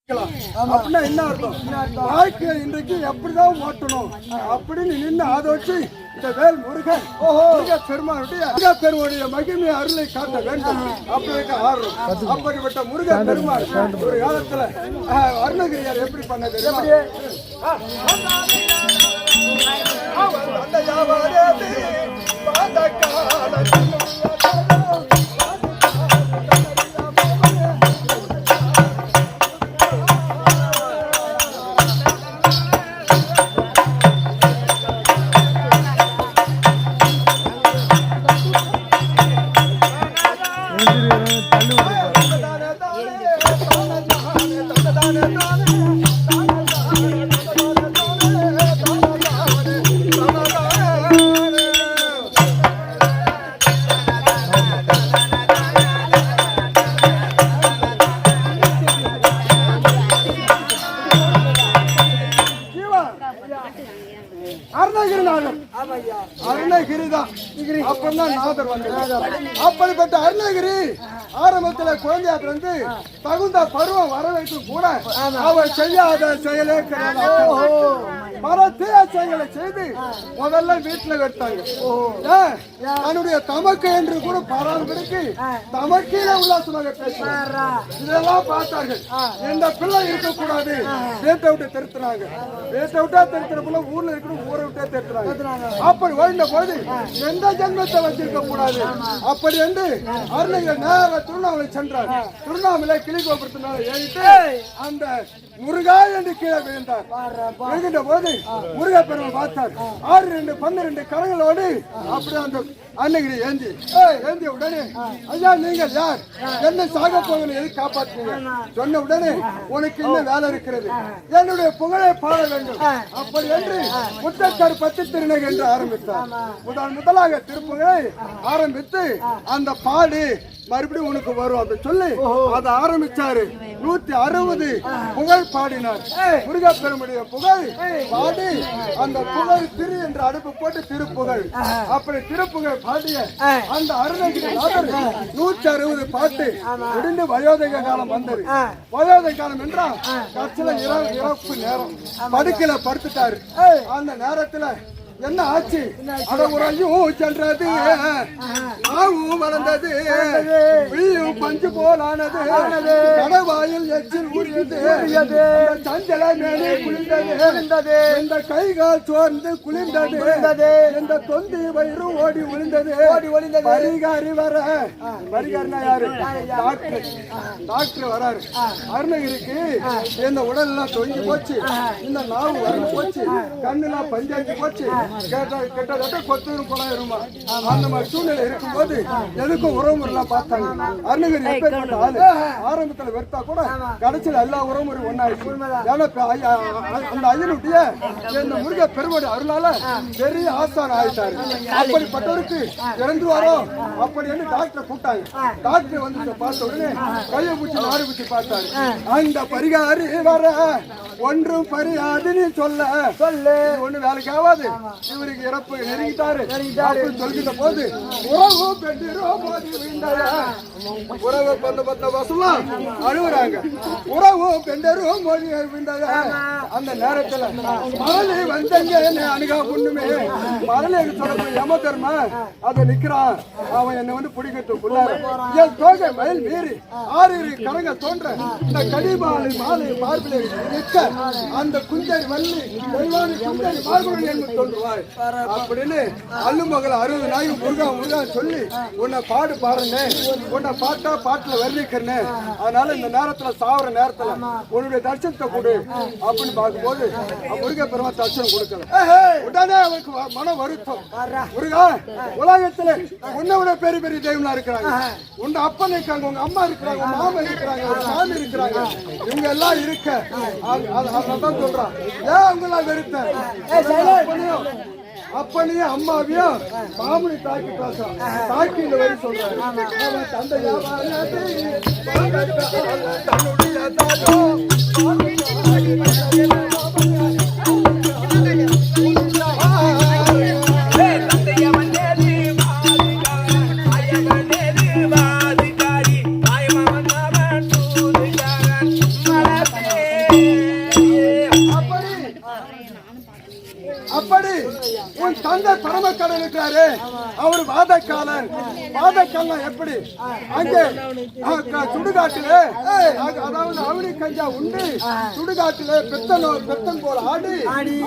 அப்படின்னா என்ன அர்த்தம்? வாழ்க்கையை இன்றைக்கு எப்படிதான் ஓட்டணும் அப்படின்னு நின்று அதை வச்சு இந்த வேல் முருகன் பெருமானுடைய மகிமை அருளை காட்ட வேண்டும் அப்படின்னு ஆர்வம். அப்படிப்பட்ட முருகன் பெருமாள் ஒரு காலத்துல அருணகிரியார் எப்படி பண்ணது? அப்படிப்பட்ட அருணகிரி ஆரம்பத்தில் குழந்தையா பிறந்து தகுந்த பருவம் வர வைக்கும் கூட அவர் செய்யாத செயலே மரத்தே செயலை செய்து முதல்ல வீட்டுல வைத்தாங்க. தன்னுடைய தமக்கு என்று கூட பராமரிக்கு தமக்கில உல்லாசமாக பேசுறாங்க. இதெல்லாம் பார்த்தார்கள். இந்த பிள்ளை இருக்கக்கூடாது, வீட்டை விட்டு திருத்துறாங்க. வீட்டை விட்டா திருத்துற பிள்ளை ஊர்ல இருக்கணும், ஊரை விட்டே திருத்துறாங்க. அப்படி ஓய்ந்த போது எந்த ஜென்மத்தை வச்சிருக்க கூடாது அப்படி என்று அருணகிரி நேர திருவண்ணாமலை சென்றார். திருவண்ணாமலை கிளி கோபுரத்தினால ஏறிட்டு அந்த முருகா என்று கீழே விழுந்தார். விழுகின்ற போது முருகா பெருமாள் பார்த்தார். 6 12 கரங்களோடு அப்படி அந்த அருணகிரி ஏந்திய உடனே, ஐயா நீங்கள் யார், என்ன சாக போகணும், எது காப்பாற்றுங்க சொன்ன உடனே உனக்கு இன்னும் வேலை இருக்கிறது, என்னுடைய புகழை பாட வேண்டும் அப்படி என்று முத்தக்கர் பத்து திருநகை என்று ஆரம்பித்தார். முதலாக திருப்புகழை ஆரம்பித்து அந்த பாடு மறுபடியும் உனக்கு வரும் அப்படி சொல்லி அதை ஆரம்பிச்சாரு. 160 புகழ் பாடினார். முருகப்பெருமுடைய புகழ் பாடி அந்த புகழ் திரு என்று அடுப்பு போட்டு திருப்புகழ் அப்படி திருப்புகழ் பாடிய அந்த அருணகிரி 160 பாட்டு முடிந்து வயோதிக காலம் வந்தது. வயோதிக காலம் என்றால் கட்சியில இறப்பு நேரம் படுக்கையில படுத்துட்டாரு. அந்த நேரத்துல என்ன ஆச்சு? அடவுறையும் சென்றது, ஆவும் வளர்ந்தது, விழியும் பஞ்சு போலானது, கடவாயில் எச்சில் ஊறியது, சஞ்சல மேலே குளிர்ந்தது, இந்த கைகால் சோர்ந்து குளிர்ந்தது, இந்த தொந்தி வயிறு ஓடி விழுந்தது. பரிகாரி வர, பரிகாரினா யாரு? டாக்டர் வராரு. அருணகிரிக்கு இந்த உடல் எல்லாம் தொங்கி போச்சு, இந்த நாவு வறண்டு போச்சு, கண்ணெல்லாம் பஞ்சாயத்து போச்சு, கிட்டத்தட்ட 10 குழாயிருமா அந்த மாதிரி சூழ்நிலை இருக்கும்போது எதுக்கும் உறவுமுறைலாம் பார்த்தாங்க. அருணகிரி எப்பேற்பட்ட ஆளு, ஆரம்பத்துல வெறுத்தா கூட கடைசியில் எல்லா உறவுமுறையும் ஒன்னாயிடுச்சு. ஏன்னா அந்த ஐயனுடைய இந்த முருக பெருமாடு அருளால பெரிய ஆசான் ஆயிட்டாரு. அப்படிப்பட்டவருக்கு இறந்துவாரோ அப்படின்னு டாக்டர் கூட்டாங்க. டாக்டர் வந்து பார்த்த உடனே கையை பூச்சி நாடு பூச்சி பார்த்தாரு. அந்த பரிகாரி வர ஒன்றும் பரியாதுன்னு சொல்ல ஒண்ணு வேலைக்கு ஆகாது, இவருக்கு இறப்பு நெருங்கிட்டாரு சொல்கின்ற போது உறவு பெண்டிரோ போது உறவு பத்த வசலாம் அழுகுறாங்க. உறவு பெண்டரோ மொழி விழுந்தாங்க. அந்த நேரத்துல மரளி வந்தங்க அணுகா பொண்ணுமே மரளி சொல்ல யம தர்மா அதை நிக்கிறான். அவன் என்னை வந்து பிடிக்கிறதுக்குள்ளாரு என் தோகை மயில் மீறி 6 கரங்க தோன்ற இந்த கடிமாலை மாலை மார்பிலை நிற்க அந்த குஞ்சரி வள்ளி குஞ்சரி மார்புடன் என்று சொல்லுவாய் அப்படின்னு அல்லுமகள் 60 நாய் முருகா முருகா சொல்லி உன்னை பாடுறேன்னு உன்னை பாட்டா பாட்டுல வர்ணிக்கிறேன்னு. அதனால இந்த நேரத்துல சாவர நேரத்துல உன்னுடைய தரிசனத்தை கொடு அப்படின்னு பார்க்கும்போது முருக பெருமா தரிசனம் கொடுக்கல. உடனே அவருக்கு மன வருத்தம். முருகா, உலகத்துல உன்னை விட பெரிய பெரிய தெய்வம்லாம் இருக்கிறாங்க, உன் அப்பன் இருக்காங்க, உங்க அம்மா இருக்கிறாங்க, உங்க மாமன் இருக்கிறாங்க, சாமி இருக்கிறாங்க, இவங்க எல்லாம் இருக்க அதான் சொல்றான். ஏன் அவங்களாம் வெறுத்த அப்பனையும் அம்மாவையும் மாமனி தாக்கி பேசுறான். தாக்கி இந்த வரி சொல்றாரு. தந்தையா பரமக்கடன் இருக்கிறாரு அவர் வாதக்காலன். வாதக்காலன் எப்படி அங்கே சுடுகாட்டிலே அதாவது அவனி கஞ்சா உண்டு சுடுகாட்டிலே பெத்தன் போல ஆடி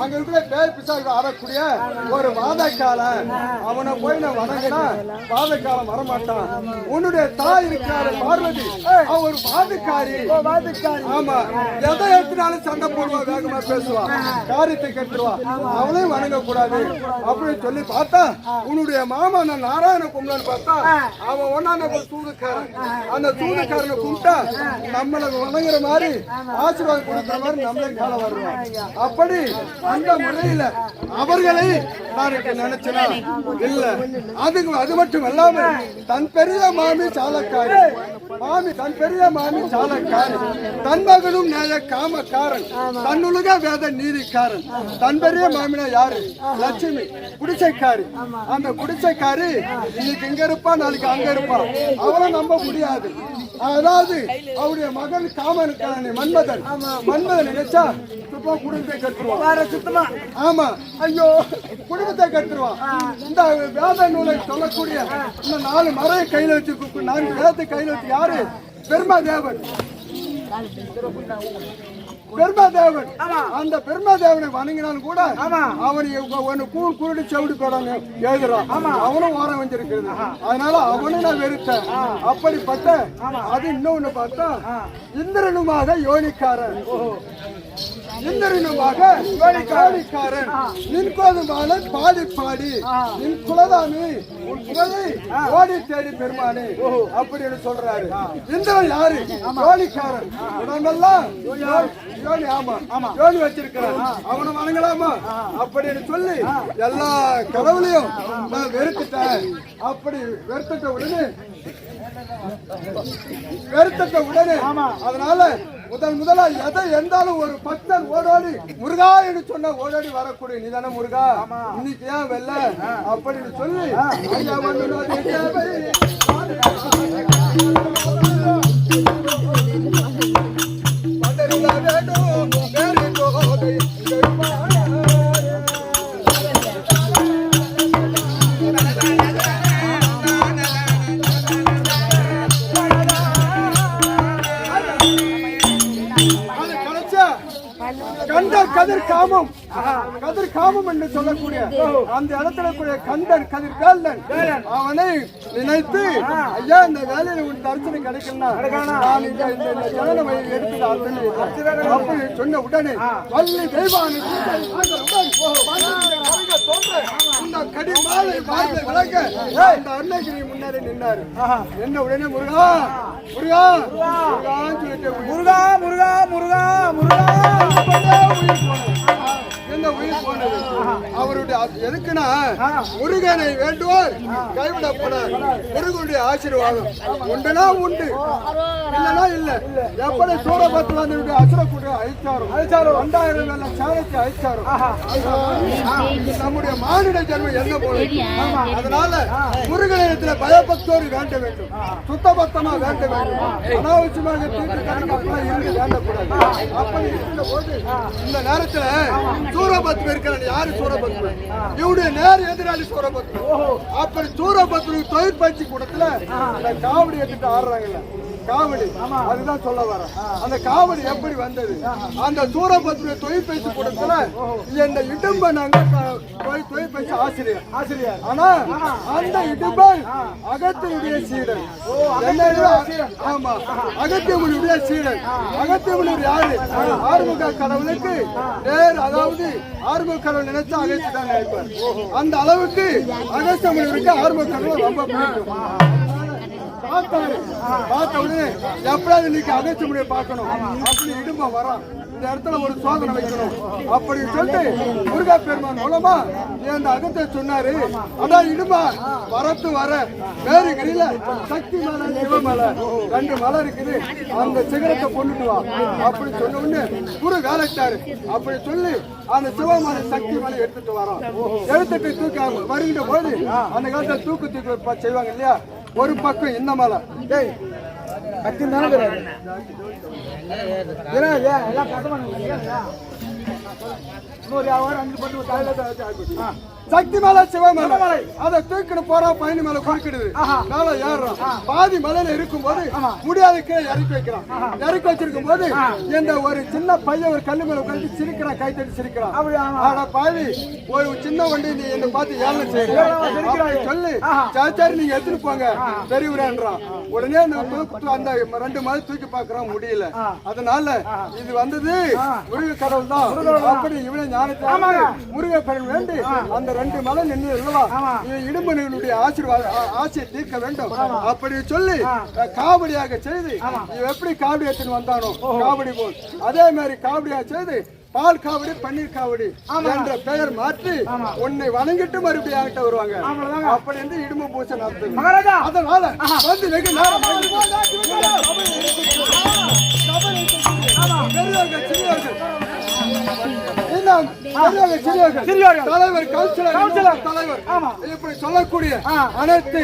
அங்க இருக்கிற பேர் பிசாசு ஆடக்கூடிய ஒரு வாதக்காலன். அவனை போய் நான் வணங்கினா வாதக்காலம் வரமாட்டான். உன்னுடைய தாய் இருக்கிறாரு பார்வதி அவர் வாதுக்காரி. ஆமா எதை எடுத்துனாலும் சண்டை போடுவா வேகமா பேசுவா காரியத்தை கட்டுவா அவளையும் வணங்க கூடாது அப்படின்னு சொல்லி பார்த்தா உன்னுடைய மாமா நான் நாராயண கும்பலன்னு பார்த்தா அவன் ஒன்னா சூதுக்காரன். அந்த சூதுக்காரனை கும்பிட்டா நம்மளை வணங்குற மாதிரி ஆசீர்வாதம் கொடுக்குற மாதிரி நம்மளே காலம் வருவோம். அப்படி அந்த முறையில அவர்களை நான் நினைச்சனா இல்ல. அது மட்டும் இல்லாம தன் பெரிய மாமி சாலக்காரி தன் பெரிய மாமி சாலக்காரி தன் மகனும் நேய காமக்காரன் தன்னுலக வேத நீதிக்காரன். தன் பெரிய மாமினா யாரு? லட்சுமி குடிசைக்காரி. அந்த குடிசைக்காரி இன்னைக்கு இங்க இருப்பா நாளைக்கு அங்க இருப்பா அவளை நம்ப முடியாது. அதாவது அவருடைய மகன் காமனுக்கான மன்மதன் நினைச்சா சுத்தமா குடும்பத்தை கட்டுருவான். ஆமா ஐயோ குடும்பத்தை கட்டுருவான். இந்த வேத நூலை சொல்லக்கூடிய இந்த 4 மறையை கையில வச்சு 4 வேதத்தை கையில வச்சு யாரு? பெருமாதேவன். பெருமாதேவன் அந்த பெருமாதேவனை வணங்கினாலும் கூட அவனை குருடி செவிடி போடான்னு எழுதுறான். அவனும் ஓரம் வந்திருக்கிறது. அதனால அவனும் நான் வெறுத்தேன். அப்படிப்பட்ட அது இன்னொன்னு பார்த்தா இந்திரனுமாக யோனிக்காரன். இந்திரனுமாக யோனிக்காரன் நின் கோதுமான பாடி பாடி நின் குலதாமி உன் குலதை ஓடி தேடி பெருமானே அப்படின்னு சொல்றாரு. இந்திரன் யாரு? யோனிக்காரன். உடம்பெல்லாம் யோனி. ஆமா யோனி வச்சிருக்கிறான். அவனை வணங்கலாமா அப்படின்னு சொல்லி எல்லா கடவுளையும் நான் வெறுத்துட்டேன். அப்படி வெறுத்துட்ட உடனே அதனால முதலா எதை எந்தாலும் ஒரு பக்தன் ஓடோடி முருகா என்று சொன்ன ஓடோடி வரக்கூடிய நீதான முருகா இன்னைக்கு ஏன் வெல்ல அப்படின்னு சொல்லி கதிர் காமம் என்று சொல்லக்கூடிய அந்த இடத்துல கூடிய கந்தன் கதிர்காலன் அவனை நினைத்து ஐயா இந்த வேலையில உன் தரிசனம் கிடைக்கணும் நான் இந்த ஜனனமை எடுத்து அப்படி சொன்ன உடனே வள்ளி தெய்வானி இந்த கடிமாலை பார்த்து விளக்க இந்த அருணகிரி முன்னாடி நின்றாரு. என்ன உடனே முருகா முருகா முருகான்னு சொல்லிட்டு முருகா முருகா முருகா முருகா என்ன உயிர் போனது அவருடைய எதுக்குன்னா முருகனை வேண்டுவோர் கைவிடப்படார். முருகனுடைய ஆசீர்வாதம் உண்டுனா உண்டு இல்லனா இல்ல. எப்படி சூரபத்மனுடைய அசுரக்கூடிய அழிச்சாரும் 2000 வேலை சாலைக்கு அழிச்சாரும் நம்முடைய மானிட ஜென்மம் என்ன போல. அதனால முருகனிடத்துல பயபக்தோடு வேண்ட வேண்டும், சுத்தபத்தமா வேண்ட வேண்டும், அனாவசியமாக தீர்த்து இருந்து வேண்டக்கூடாது. அப்படி இருக்கிற போது இந்த நேரத்துல சூரபத்மன் இருக்கிறான். யாரு சூரபத்மன்? இவருடைய நேர் எதிராளி சூரபத்மன். அப்படி சூரபத்மனுக்கு தொழில் பயிற்சி கூடத்துல இந்த காவடி எடுத்துட்டு ஆடுறாங்கல்ல காவடி, அதுதான் சொல்ல வர. அந்த காவடி எப்படி வந்தது? அந்த சூரபத்மனுடைய தொழில் பயிற்சி கூடத்துல இந்த இடும்பன் அங்க தொழில் பயிற்சி ஆசிரியர். ஆனா அந்த இடும்பன் அகத்தினுடைய சீடன். ஆமா அகத்தியமுடைய சீடன். அகத்தியமுனிவர் யாரு? ஆறுமுக கடவுளுக்கு நேர், அதாவது ஆறுமுக கடவுள் நினைச்சா அகஸ்தி தான் நினைப்பார். அந்த அளவுக்கு அகஸ்திய முனிவருக்கு ஆறுமுக கடவுள் ரொம்ப பிடிக்கும். பார்த்த உடனே எப்படியாவது இன்னைக்கு அகஸ்திய முனியை பார்க்கணும் அப்படி இடும்ப வரான். இந்த இடத்துல ஒரு சோதனை வைக்கணும் அப்படின்னு சொல்லிட்டு முருகா பெருமான் மூலமா இந்த அகத்தை சொன்னாரு. அதான் இடுமா வரத்து வர வேறுகளில சக்தி மலை சிவமலை 2 மலை இருக்குது. அந்த சிகரத்தை கொண்டுட்டு வா அப்படி சொன்ன உடனே குரு வேலைட்டாரு. அப்படி சொல்லி அந்த சிவமலை சக்தி மலை எடுத்துட்டு வரோம். எடுத்துட்டு தூக்கி வருகின்ற போது அந்த காலத்துல தூக்கு செய்வாங்க இல்லையா? ஒரு பக்கம் இந்த மலை சக்தி மலை சிவமலை அதை தூக்கிட்டு போறா பயணி மேல குறுக்கிடுது மேல ஏறுறான் பாதி மலையில இருக்கும் போது முடியாத கீழே இறக்கி வைக்கிறான் இறக்கி வச்சிருக்கும் போது இந்த ஒரு சின்ன பையன் ஒரு கல்லு மேல உட்காந்து சிரிக்கிறான் கை தட்டி சிரிக்கிறான் ஆனா பாவி ஒரு சின்ன வண்டி நீ என்ன பார்த்து ஏழை செய்யறான் சொல்லி சாச்சாரி நீங்க எடுத்துட்டு போங்க பெரியவரான்றான் உடனே அந்த 2 மாதம் தூக்கி பாக்குறான் முடியல அதனால இது வந்தது முருக கடவுள் தான் அப்படி இவனை ஞானத்தை முருக கடவுள் வேண்டி அந்த 2 மலை நின்று இல்லவா இடும்பனுடைய ஆசையை தீர்க்க வேண்டும் அப்படி சொல்லி காவடியாக செய்து எப்படி காவடி எடுத்துன்னு வந்தானோ காவடி போல் அதே மாதிரி காவடியாக செய்து பால் காவடி பன்னீர் காவடி என்ற பெயர் மாற்றி உன்னை வணங்கிட்டு மறுபடியும் என்கிட்ட வருவாங்க அப்படி என்று இடும பூசை நடத்துது அதனால வந்து வெகு நேரம் தலைவர் தலைவர் இப்படி சொல்லக்கூடிய அனைத்து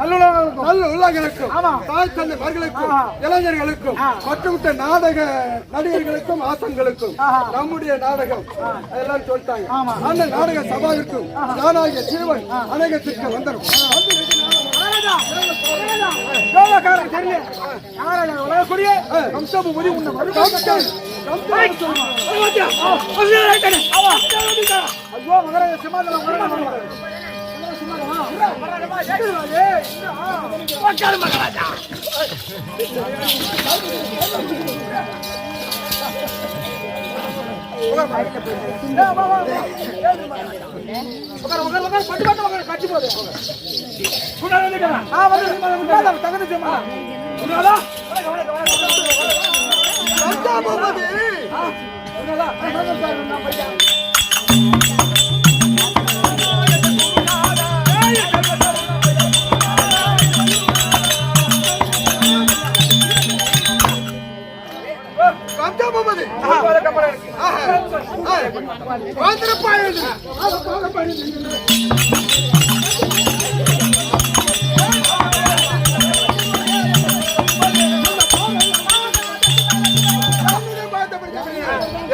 நல்ல உள்ளங்களுக்கும் தாய் தந்தை மர்களுக்கும் இளைஞர்களுக்கும் மற்றவிட்ட நாடக நடிகர்களுக்கும் ஆசன்களுக்கும் நம்முடைய நாடகம் எல்லாம் சொல்லிட்டாங்க அந்த நாடக சபாவிற்கும் நானாகிய ஜீவன் அநேகத்திற்கு வந்தரும்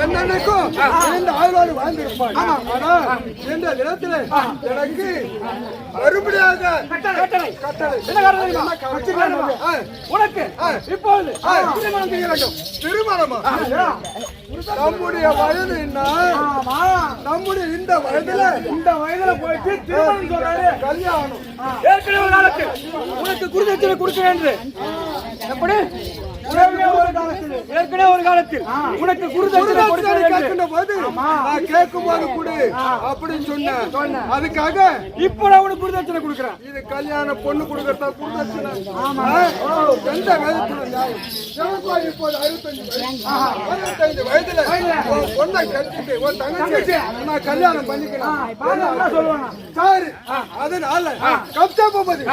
என்னன்னைக்கும் இந்த ஆய்வாளர் வாழ்ந்திருப்பான் ஆனா இந்த தினத்துல எனக்கு மறுபடியாக உனக்கு இப்பொழுது திருமணம் செய்ய வேண்டும் திருமணமா நம்முடைய வயது என்ன நம்முடைய இந்த வயதுல போயிட்டு திருமணம் சொல்றாரு கல்யாணம் ஏற்கனவே ஒரு காலத்தில் உனக்கு குருதட்சணை கொடுக்கிறேன் என்று எப்படி ஏற்கனவே ஒரு காலத்தில் உனக்கு குருதட்சணை கொடுக்கின்ற போது நான் கேட்கும் போது கொடு அப்படின்னு சொன்னேன் அதுக்காக இப்போ நான் உனக்கு குருதட்சணை கொடுக்கிறேன் இது கல்யாண பொண்ணு கொடுக்கறதா குருதட்சணை எந்த வயதுல இப்போது 65 வயதுல பொண்ணை கட்டிட்டு ஒரு தங்கச்சி நான் கல்யாணம் பண்ணிக்கிறேன் சொல்லுவாங்க சாரு அதனால கப்சா போகுது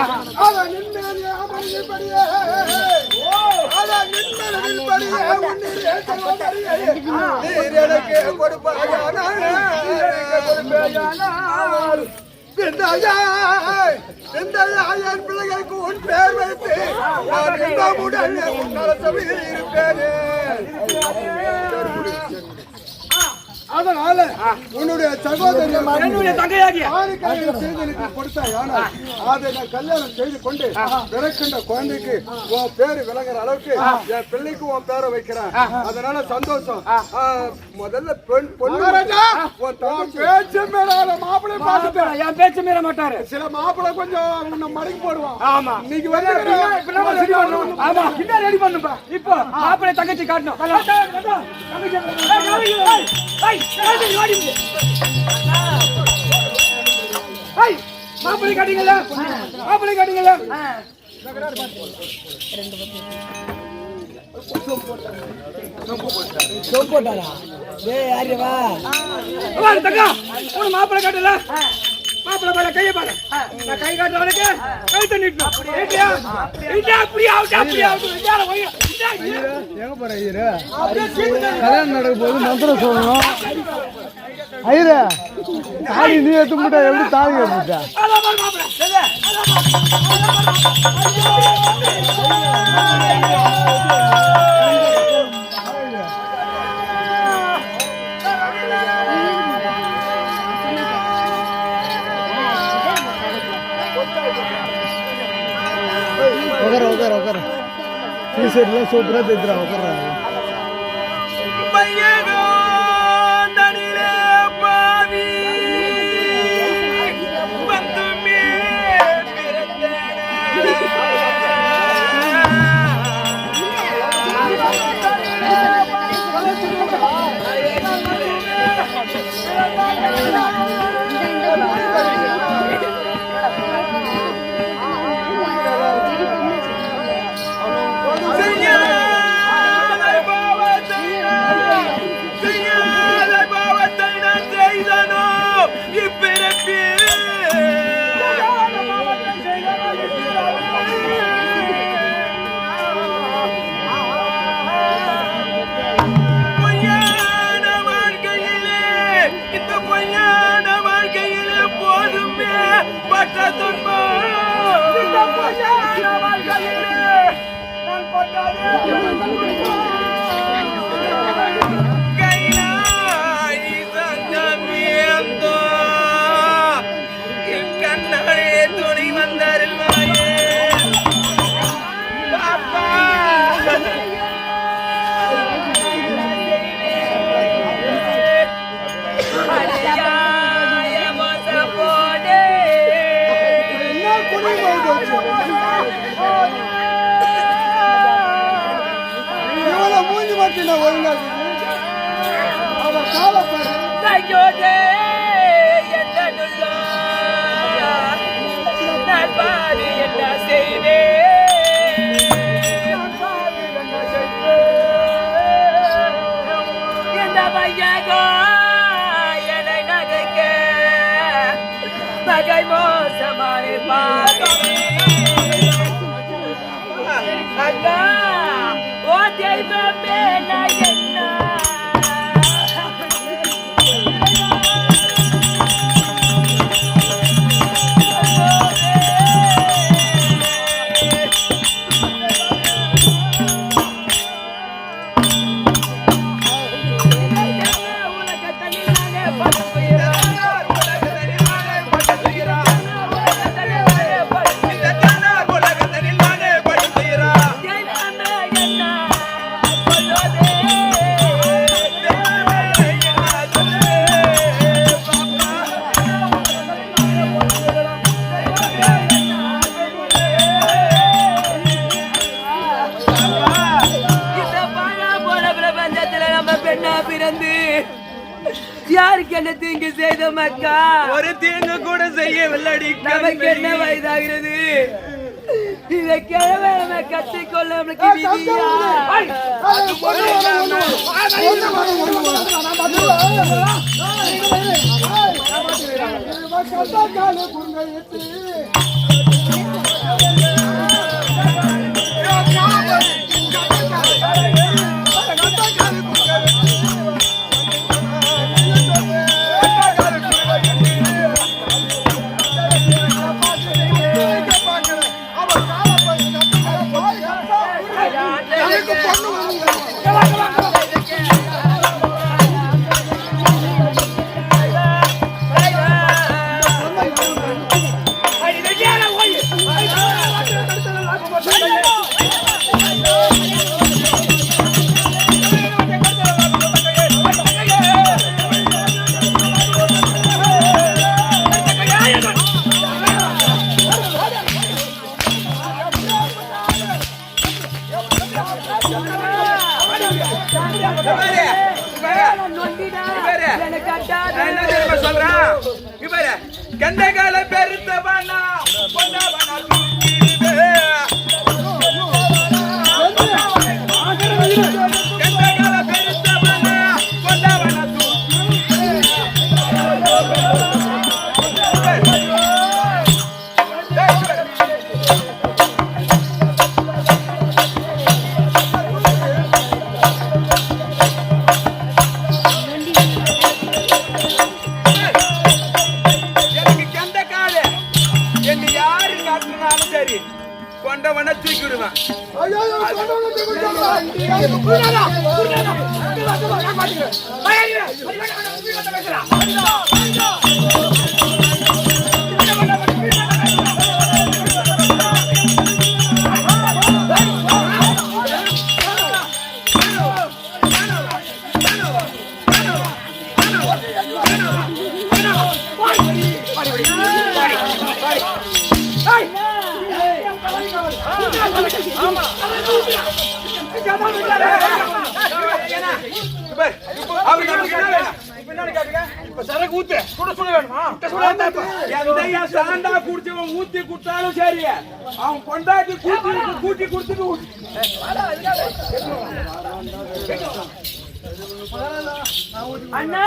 பிள்ளைகளுக்கு உன் பேர் வைத்து இருப்பேன் அதனால உன்னுடைய சகோதரி என்னுடைய தங்கையாகிய செய்து கொடுத்தாய் ஆனால் அதை நான் கல்யாணம் செய்து கொண்டு பிறக்கின்ற குழந்தைக்கு உன் பேரு விளங்குற அளவுக்கு என் பிள்ளைக்கு உன் பேரை வைக்கிறேன் அதனால சந்தோஷம் முதல்ல பெண் பொண்ணு பேச்சு மீறாத மாப்பிள்ளை பார்த்துட்டேன் என் பேச்சு மீற மாட்டாரு சில மாப்பிள்ளை கொஞ்சம் உன்னை மடக்கி போடுவான் ஆமா இன்னைக்கு வந்து ரெடி பண்ணுப்பா இப்போ மாப்பிள்ளை தங்கச்சி காட்டணும் மாப்பிள்ளை காட்டீங்களா மாப்பிள்ளை காட்டீங்களா மாப்பிள்ளை காட்டல மாப்பிள்ளை பாரு கையை பாரு நான் கை காட்டுறவனுக்கு கை தண்ணிட்டோம் எங்க போற ஐயரு கல்யாணம் நடக்கும் போது மந்திரம் சொல்லணும் ஐயரு தாலி நீ எடுத்து முட்டா எப்படி தாலி எடுத்துட்டா டீஷர்ட்லாம் சூப்பரா தெரியுறா உட்கார்றாங்க பையகோ தனிலே பாவி வந்துமே யாருக்கு என்ன தீங்கு செய்த மக்கா? ஒரு தீங்கு கூட செய்யவில்லடி. நமக்கு என்ன வயதாகிறது? இதை கிழமை கத்திக்கொள்ள நம்மளுக்கு விதியா? கண்டைகால பெருத்தவனா கொண்டவன தூக்கிடுவேன். அவர் நமக்கு என்ன வேணும்? இப்ப சரக்கு ஊத்து சுட சுட வேணுமா? எந்தையா சாண்டா குடிச்சவன் ஊத்தி குடுத்தாலும் சரி, அவன் பொண்டாட்டி கூட்டி கொடுத்துட்டு அண்ணா அண்ணா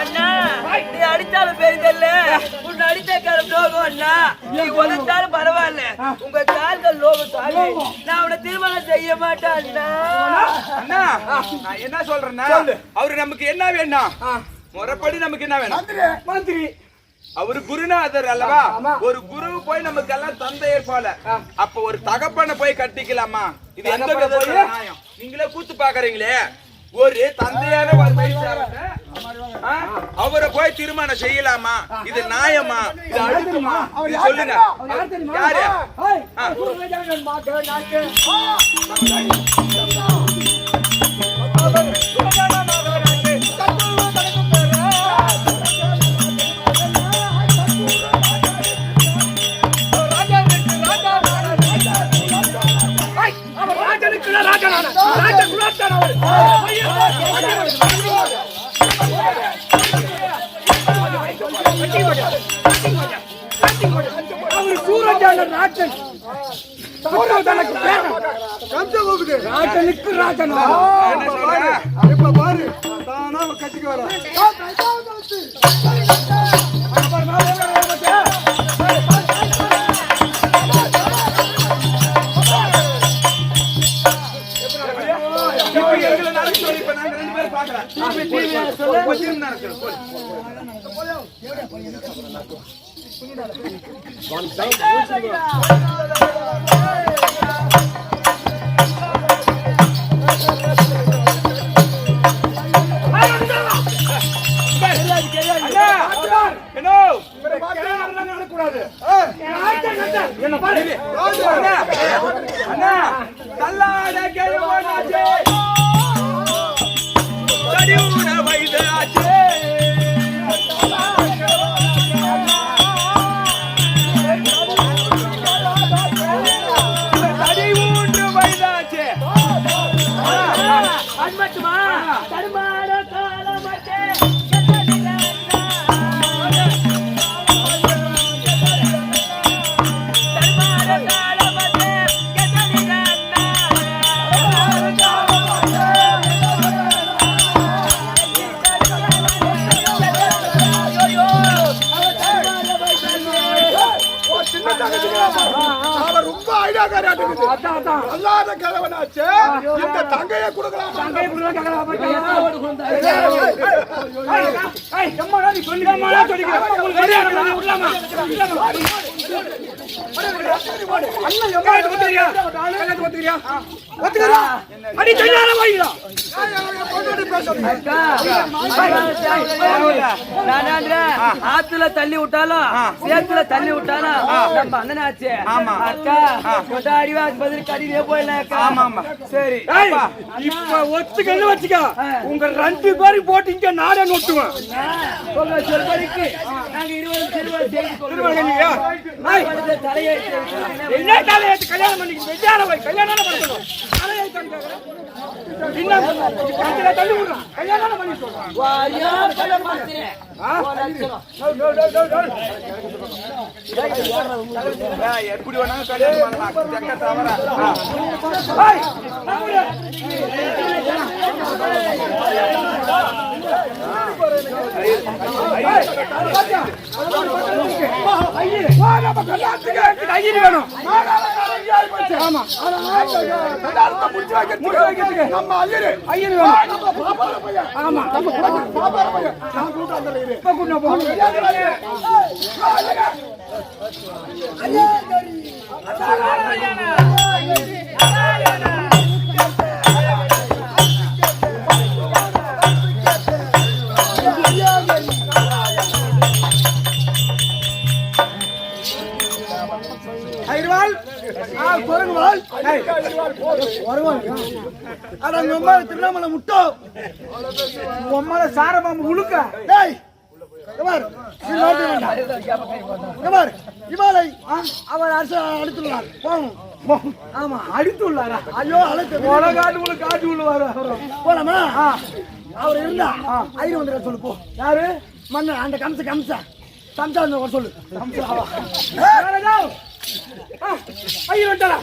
அண்ணா அடித்தால் தெரியுதல்ல. பரவாயில்ல, உங்க கால்கள் லோகம் தாங்க, நான் அவனை திருமணம் செய்ய மாட்டேன் அண்ணா. அண்ணா நான் என்ன சொல்றேன்னா, அவரு நமக்கு என்ன வேணும்? முறைப்படி நமக்கு என்ன வேணும்? மந்திரி அவரு குருநாதர் அல்லவா? ஒரு குரு போய் நமக்கு எல்லாம் தந்தையர் போல, அப்ப ஒரு தகப்பனை போய் கட்டிக்கலாமா? இது எந்த விதத்துல நியாயம்? நீங்களே கூத்து பாக்குறீங்களே, ஒரு தந்தையான அவரை போய் திருமணம் செய்யலாமா? இது நியாயமா? இது அழுத்தமா? சொல்லுங்க. யாரு? இப்ப பாரு தானா கட்டிக்கு வர ரொம்ப அல்லாத கலவனாச்சு. இந்த தங்கையை கொடுக்கலாம். ஆத்துல தள்ளி விட்டாலும் சேத்துல தள்ளி விட்டாலும் நம்ம அண்ணனாச்சு. அக்கா அடிவாசி பதில் கடிதே போயிடலாம். சரி இப்ப ஒத்துக்கன்னு வச்சுக்க, உங்க 2 பேருக்கு போட்டு இங்க நாடே நொட்டுவேன். செல்வருக்கு நாங்க 20 செல்வர் என்ன தலையெழுத்து கல்யாணம் பண்ணி கல்யாணம் பண்ணணும். தள்ளி விடுறான் கல்யாணம் பண்ணி எப்படி வேணாலும் கல்யாணம் பண்ணலாம். தெக்க தவற வேணும். முடிச்சு வைக்கிறதுக்கு நம்ம ஐயரு நம்ம பாப்பார பையன். ஆமா நம்ம பாப்பார பையன். நான் கூட்டு வந்துறேன். இப்ப கூட்டு போறேன். ஐயர்வாள் குரங்குவாள் அட உங்க திருவண்ணாமலை முட்டோ உம்மால சாரமாம உழுக்க டேய் இவாளை அவர் அரசு அடித்துள்ளார் போகும். ஆமா அடித்துள்ளாரா? ஐயோ அழைத்து காட்டு உள்ளவாரு போலாமா? அவர் இருந்தா ஐயர் வந்து சொல்லு போ. யாரு? மன்ன அந்த கம்சா சொல்லு. ஐயர் வந்துட்டாரா?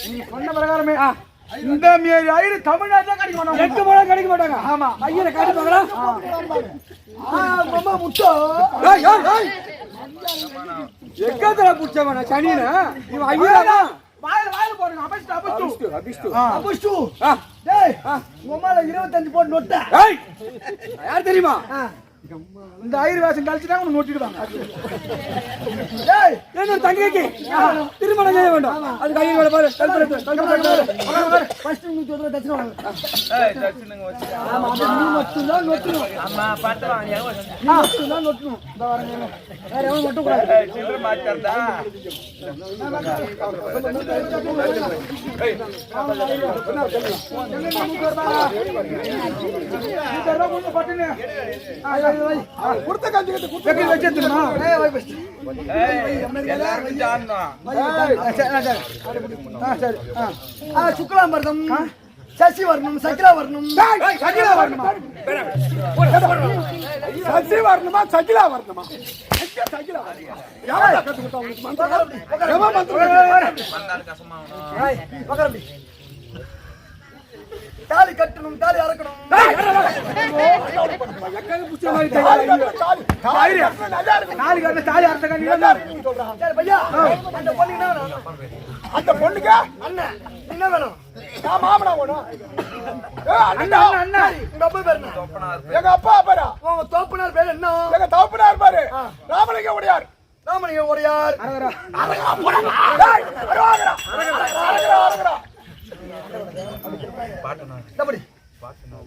நீ சொன்ன பிரகாரமே இந்த மாரி ஐயர் தமிழ்நாட்டுல கிடைக்க மாட்டாங்க. எங்க போனா கிடைக்க மாட்டாங்க. ஆமா ஐயரை காட்டுவாங்களா? மாமா முட்டோ எக்கத்துல புடிச்சவனா சனினா இவன் ஐயரா வாயில போடுங்க. அபிஷ்டு டேய் உம்மால 25 போட்டு நொட்ட. ஏய் யார் தெரியுமா? இந்த ஐயர் வாசம் கழிச்சுட்டாங்க உன்னை நொட்டிடுவாங்க. டேய் என்ன தங்கைக்கு திருமணம் செய்ய வேண்டும். அதுக்கு ஐயர் வேலை பாரு. ஃபர்ஸ்ட் நீ சொல்ற தட்சணை வாங்க. ஏய் தட்சணைங்க வச்சு. ஆமா நீ மட்டும் தான் நொட்டணும். அம்மா பாத்துவாங்க. நீ மட்டும் தான் நொட்டணும். இந்த வரங்க வேற எவனும் நொட்ட கூடாது. சில்லற மாட்டறதா. ஏய் இதெல்லாம் முன்ன பட்டுனே. குர்த்த காஞ்சிட்டு குர்த்த வெச்சிட்டுமா? ஏய் வை பஸ்ட். ஏய் எல்லாரும் ஜானணும். சரி. சுக்லாம்பர்தம் சசி வர்ணம் சக்கிரா வர்ணம். சக்கிரா வர்ணமா? சசி வர்ணமா சக்கிரா வர்ணமா? சக்கிரா வர்ணமா? யாரா கத்து கொடுத்தா உங்களுக்கு மந்திரம்? எவ மந்திரம்? மந்தார் கசமாவணும். ஏய் பக்கறபி. தாலி கட்டணும் தாலி அறக்கணும். எக்கங்க புச்ச மாதிரி தாலி கட்ட தாலி அறக்க நீ சொல்றா. சரி பையா அந்த பொண்ணுக்கு என்ன வேணும்? அந்த பொண்ணுக்கு அண்ணன் என்ன வேணும்? நான் மாமனா வேணும். அண்ணா அண்ணா உங்க அப்பா பேர் என்ன? தோப்பனார். எங்க அப்பா பேரா? உங்க தோப்பனார் பேர் என்ன? எங்க தோப்பனார் பேரு ராமலிங்க ஒடியார். ராமலிங்க ஒடியார். அரகரா அரகரா போடா. டேய் அரகரா அரகரா பாட்டனா டபடி பாட்டனா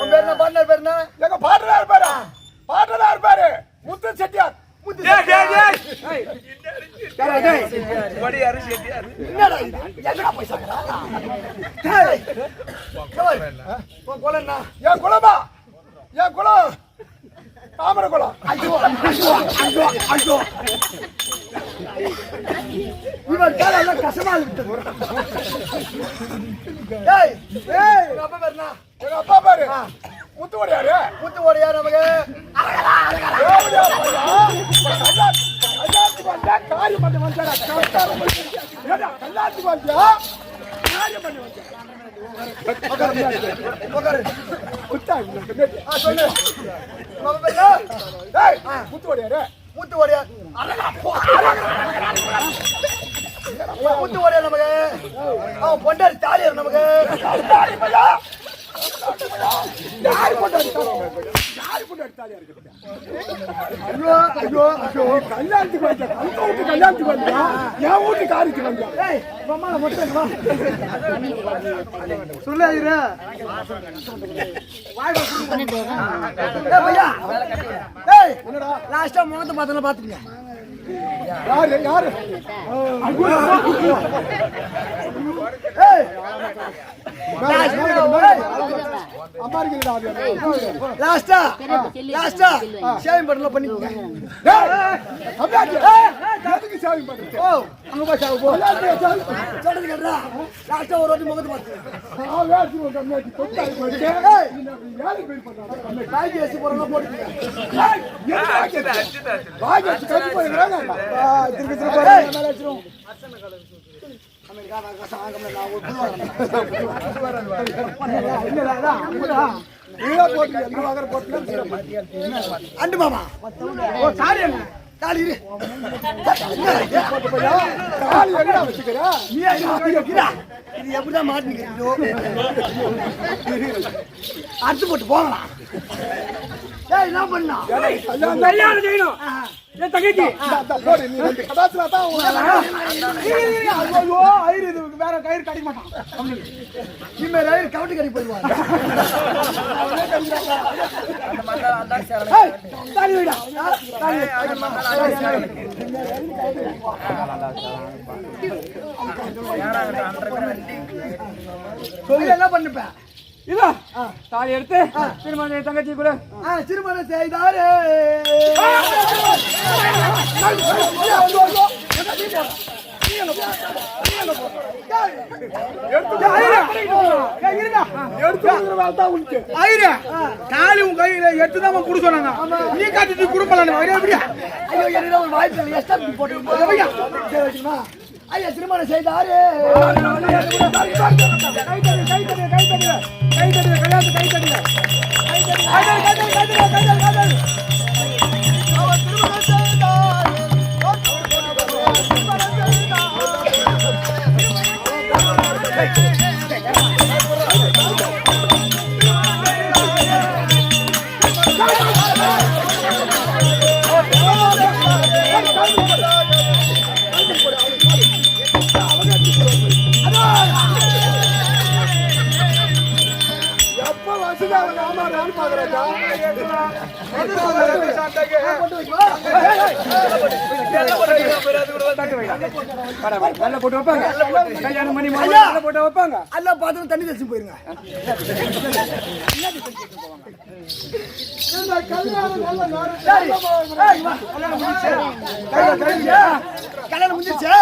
உங்க பேர் என்ன? பாட்டனார் பேர் என்ன? எங்க பாட்டனார் பேரா? பாட்டனார் பேரு முத்து செட்டியார். முத்து செட்டியார். ஏய் டேய் டேய் ஒடியார் செட்டியார். என்னடா இது? என்னடா பைசாங்கடா? டேய் கோல் உன் கோல் என்ன? என் குலமா என் குலம் தாமர குலம். ஐயோ ஐயோ ஐயோ ஐயோ இவன் கால கசமா இருக்கு. ஏய் ஏய் உங்க அப்பா பேர் என்ன? எங்க அப்பா பேரு முத்து ஒடியாரு. முத்து ஒடியார் நமக்கு காரியம் பண்ணி வந்தாடா. கல்லாத்தி வந்தா காரியம் பண்ணி வந்தா. சொல்லு முத்து ஒடியாரு. முத்து ஒடியார் முத்து ஒடியார் நமக்கு அவன் பொண்டாரி தாலியார் நமக்கு. ஐயோ ஐயோ ஐயோ கல்யாணத்துக்கு வந்தா கல்யாணத்துக்கு வந்தா என் வீட்டு காரிக்கு வந்தா. ஏய் மாமா மட்டும் வா சொல்லாதீரா. ஏய் பையா ஏய் என்னடா லாஸ்டா முகத்தை பார்த்தல பாத்துங்க. யாரு யாரு? ஏய் லாஸ்டா லாஸ்டா ஷேவிங் பண்ணல பண்ணிக்கங்க. எதுக்கு ஷேவிங் பண்றீங்க? ஓ அங்க போ ஷேவ் போ. சொல்றது கேட்டா லாஸ்டா ஒரு வாட்டி முகத்தை பாத்து ஆ வேச்சு ஒரு கம்மியாச்சு தொட்டாய் போயிடு. ஏய் யாரு பேர் பண்றாங்க? காய் ஏசி போறங்க போடுங்க. ஏய் வாய் ஏசி கட்டி போறங்கறாங்க. திருப்பி திருப்பி மேல வச்சிரும். அமெரிக்கா சாங்கம்ல நான் ஒரு இல்லடா அம்மா நீங்க போட்டு எங்க வாங்கற போட்டு அண்டு மாமா ஓ சாரி என்ன தாலி இரு. தாலி எங்கடா வச்சுக்கிற? நீ வைக்கிறா. இது எப்படிதான் மாட்டிக்கிறீங்களோ? அறுத்து போட்டு போகலாம். ஏய் என்ன பண்ணா? கல்யாணம் செய்யணும் என் தங்கச்சி போடு நீ ரெண்டு கடாசுல தான் ஐயோ ஐயர் இது வேற கயிறு கடிக்க மாட்டான். இனிமே ரயிறு கவட்டி கடி போயிடுவாங்க. தாலி வைடா. தாலி சொல்லி என்ன பண்ணுப்பேன்? இதோ தாலி எடுத்து திருமணம் தங்கச்சி கூட திருமணம் செய்தாரு. தாலி உன் கையில எடுத்துதான் குடு சொன்னாங்க. நீ காட்டிட்டு குடும்பம் எப்படியா? ஐயோ என்ன ஒரு வாய்ப்பு இல்லை. எஸ்டா போட்டு ஐயா திருமணம் செய்தாரு. போட்டு வைப்பாங்க. கல்யாணம் பண்ணி போட்டு வைப்பாங்க. எல்லாம் பார்த்து தண்ணி தெளிச்சு போயிருங்க. கல்யாணம் முடிஞ்சிருச்சா?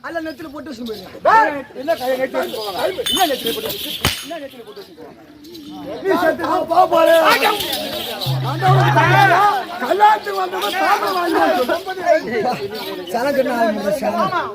அல்ல நெத்தில போட்டு வச்சு போயிருங்க. என்ன கையை நெத்தி வச்சு போவாங்க? என்ன நெத்தில போட்டு வச்சு போவாங்க? நீ செத்து போ போற. கல்யாணத்துக்கு வந்தவங்க தாம வாங்கி சலங்க நாள் சலங்க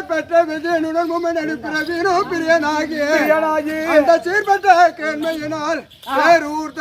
பெற்ற விஜயனுடன் மும்மனடி பிறவினோ பிரியனாகி அந்த சீர்பெற்ற கேண்மையினால் பேரூர்